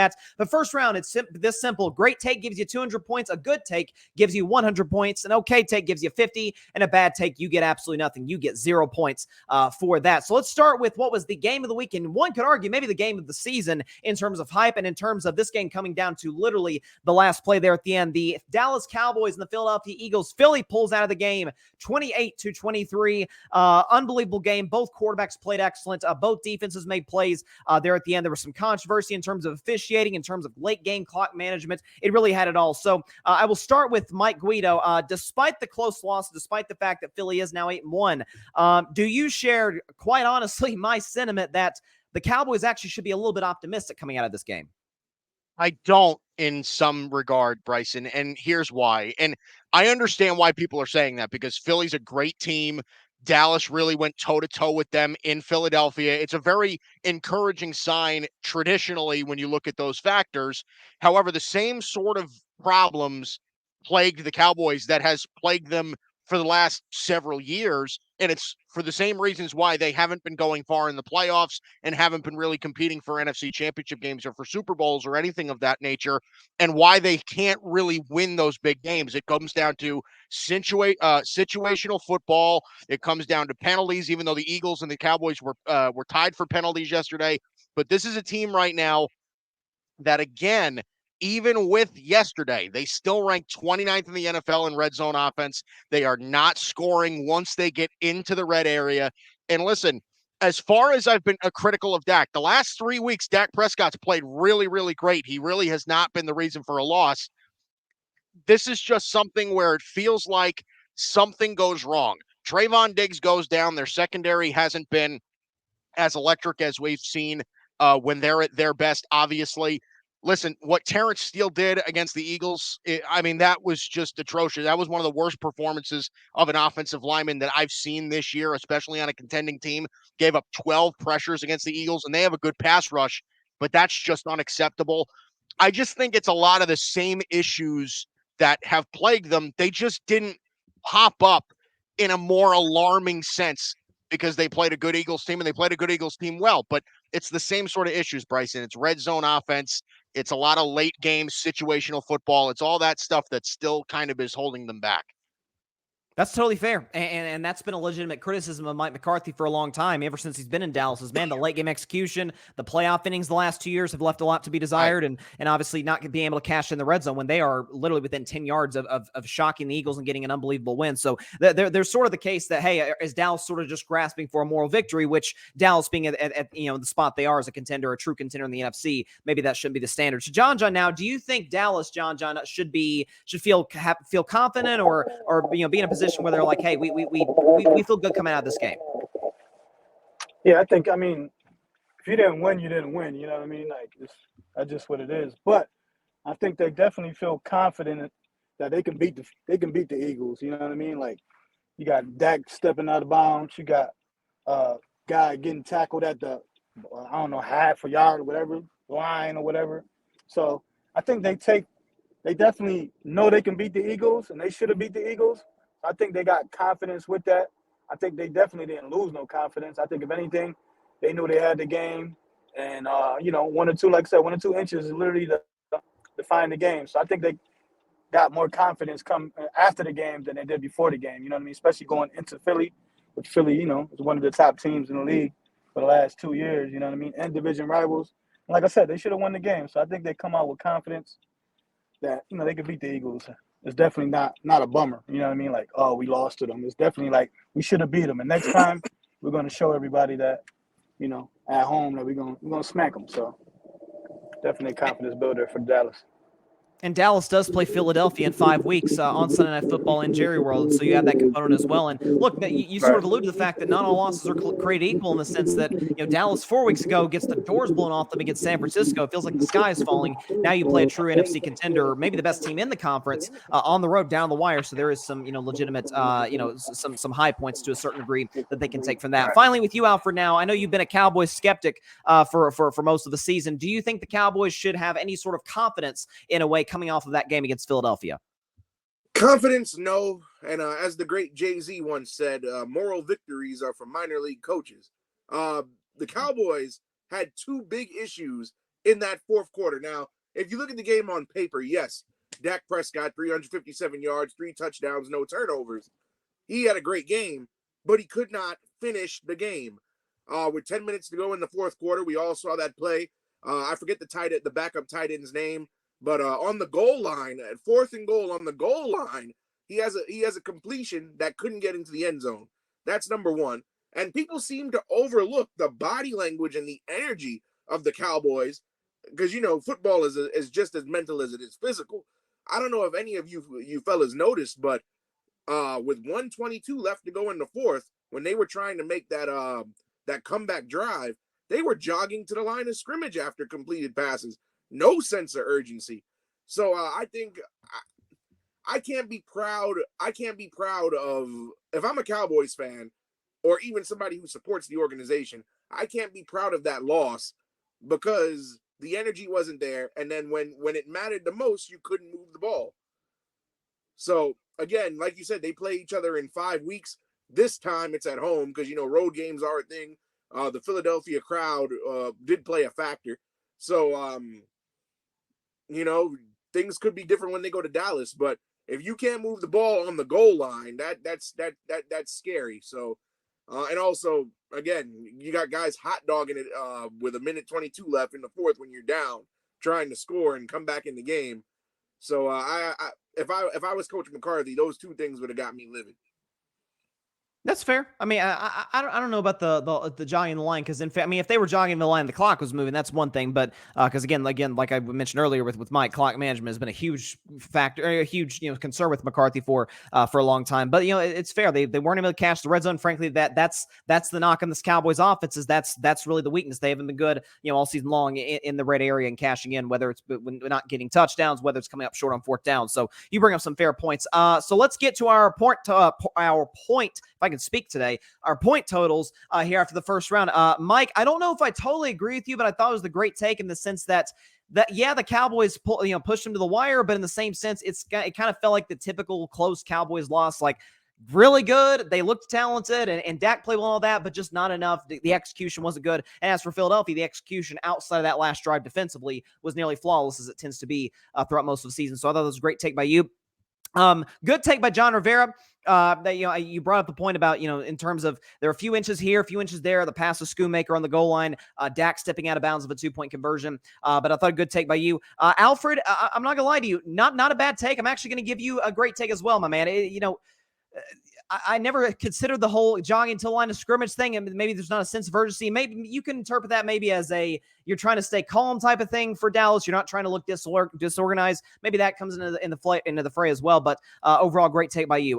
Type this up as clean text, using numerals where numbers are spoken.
that. The first round, it's this simple. Great take gives you 200 points. A good take gives you 100 points. An okay take gives you 50. And a bad take, you get absolutely nothing. You get 0 points for that. So let's start with what was the game of the week. And one could argue maybe the game of the season in terms of hype and in terms of this game coming down to literally the last play there at the end. The Dallas Cowboys and the Philadelphia Eagles. Philly pulls out of the game 28-23. Unbelievable game. Both quarterbacks played excellent. Both defenses made plays there at the end. There was some controversy in terms of officiating, in terms of late game clock management. It really had it all. So I will start with Mike Guido. Despite the close loss, despite the fact that Philly is now 8-1, do you share, quite honestly, my sentiment that the Cowboys actually should be a little bit optimistic coming out of this game? I don't in some regard, Bryson, and here's why. And I understand why people are saying that, because Philly's a great team. Dallas really went toe-to-toe with them in Philadelphia. It's a very encouraging sign traditionally when you look at those factors. However, the same sort of problems plagued the Cowboys that has plagued them for the last several years, and it's for the same reasons why they haven't been going far in the playoffs and haven't been really competing for NFC championship games or for Super Bowls or anything of that nature, and why they can't really win those big games. It comes down to situational football. It comes down to penalties, even though the Eagles and the Cowboys were tied for penalties yesterday. But this is a team right now that, again, even with yesterday, they still rank 29th in the NFL in red zone offense. They are not scoring once they get into the red area. And listen, as far as I've been critical of Dak, the last 3 weeks, Dak Prescott's played really, really great. He really has not been the reason for a loss. This is just something where it feels like something goes wrong. Trayvon Diggs goes down. Their secondary hasn't been as electric as we've seen when they're at their best, obviously. Listen, what Terrence Steele did against the Eagles, that was just atrocious. That was one of the worst performances of an offensive lineman that I've seen this year, especially on a contending team. Gave up 12 pressures against the Eagles, and they have a good pass rush, but that's just unacceptable. I just think it's a lot of the same issues that have plagued them. They just didn't pop up in a more alarming sense because they played a good Eagles team and they played a good Eagles team well. But it's the same sort of issues, Bryson. It's red zone offense. It's a lot of late game situational football. It's all that stuff that still kind of is holding them back. That's totally fair, and that's been a legitimate criticism of Mike McCarthy for a long time, ever since he's been in Dallas. Is, man, the late game execution, the playoff innings the last 2 years have left a lot to be desired, and obviously not being able to cash in the red zone when they are literally within 10 yards of shocking the Eagles and getting an unbelievable win. So there's sort of the case that, hey, is Dallas sort of just grasping for a moral victory, which Dallas being at the spot they are as a contender, a true contender in the NFC, maybe that shouldn't be the standard. So John, now, do you think Dallas, John, should feel confident or be in a position where they're like, hey, we feel good coming out of this game? Yeah, I think, if you didn't win, you didn't win. You know what I mean? Like, that's just what it is. But I think they definitely feel confident that they can beat the Eagles. You know what I mean? Like, you got Dak stepping out of bounds. You got guy getting tackled at the half a yard or whatever line or whatever. So I think they definitely know they can beat the Eagles, and they should have beat the Eagles. I think they got confidence with that. I think they definitely didn't lose no confidence. I think, if anything, they knew they had the game. And, 1 or 2, like I said, 1 or 2 inches is literally to define the game. So I think they got more confidence come after the game than they did before the game. You know what I mean? Especially going into Philly, which Philly, is one of the top teams in the league for the last 2 years. You know what I mean? And division rivals. And like I said, they should have won the game. So I think they come out with confidence that, they could beat the Eagles. It's definitely not a bummer. You know what I mean? Like, oh, we lost to them. It's definitely like we should have beat them. And next time we're going to show everybody that, at home that we're going to smack them. So definitely a confidence builder for Dallas. And Dallas does play Philadelphia in 5 weeks on Sunday Night Football in Jerry World, so you have that component as well. And look, you sort of allude to the fact that not all losses are created equal, in the sense that Dallas 4 weeks ago gets the doors blown off them against San Francisco. It feels like the sky is falling. Now you play a true NFC contender, maybe the best team in the conference, on the road down the wire. So there is some legitimate some high points to a certain degree that they can take from that. Finally, with you, Alfred. Now I know you've been a Cowboys skeptic for most of the season. Do you think the Cowboys should have any sort of confidence in a way coming off of that game against Philadelphia? Confidence, no. And as the great Jay-Z once said, moral victories are for minor league coaches. The Cowboys had 2 big issues in that fourth quarter. Now, if you look at the game on paper, yes, Dak Prescott, 357 yards, 3 touchdowns, no turnovers. He had a great game, but he could not finish the game. With 10 minutes to go in the fourth quarter, we all saw that play. I forget the backup tight end's name, but on the goal line, at 4th and goal on the goal line, he has a completion that couldn't get into the end zone. That's number one. And people seem to overlook the body language and the energy of the Cowboys because football is just as mental as it is physical. I don't know if any of you fellas noticed, but with 122 left to go in the fourth, when they were trying to make that comeback drive, they were jogging to the line of scrimmage after completed passes. No sense of urgency. So I think I can't be proud. I can't be proud of, if I'm a Cowboys fan or even somebody who supports the organization, I can't be proud of that loss because the energy wasn't there. And then when it mattered the most, you couldn't move the ball. So again, like you said, they play each other in 5 weeks. This time it's at home because, road games are a thing. The Philadelphia crowd did play a factor. So, things could be different when they go to Dallas. But if you can't move the ball on the goal line, that's scary. So, and also, again, you got guys hot dogging it with 1:22 left in the fourth when you're down, trying to score and come back in the game. So, if I was Coach McCarthy, those two things would have got me livid. That's fair. I mean, I don't know about the jogging the line because if they were jogging the line, the clock was moving. That's one thing, but because again, like I mentioned earlier with Mike, clock management has been a huge factor, a huge concern with McCarthy for a long time. But it's fair. They weren't able to cash the red zone. Frankly, that's the knock on this Cowboys offense is that's really the weakness. They haven't been good all season long in the red area and cashing in, whether it's when not getting touchdowns, whether it's coming up short on fourth down. So you bring up some fair points. So let's get to our point. If I can speak today, our point totals here after the first round. Mike, I don't know if I totally agree with you, but I thought it was a great take in the sense that the Cowboys pushed them to the wire, but in the same sense, it kind of felt like the typical close Cowboys loss, like really good. They looked talented and Dak played well and all that, but just not enough. The execution wasn't good. And as for Philadelphia, the execution outside of that last drive defensively was nearly flawless as it tends to be throughout most of the season. So I thought that was a great take by you. Good take by John Rivera. That you brought up the point about in terms of there are a few inches here, a few inches there. The pass to Schoonmaker on the goal line. Dak stepping out of bounds of a 2-point conversion. But I thought a good take by you, Alfred. I'm not gonna lie to you, not a bad take. I'm actually gonna give you a great take as well, my man. I never considered the whole jogging to the line of scrimmage thing, and maybe there's not a sense of urgency. Maybe you can interpret that maybe as you're trying to stay calm type of thing for Dallas. You're not trying to look disorganized. Maybe that comes into the fray as well. But overall, great take by you.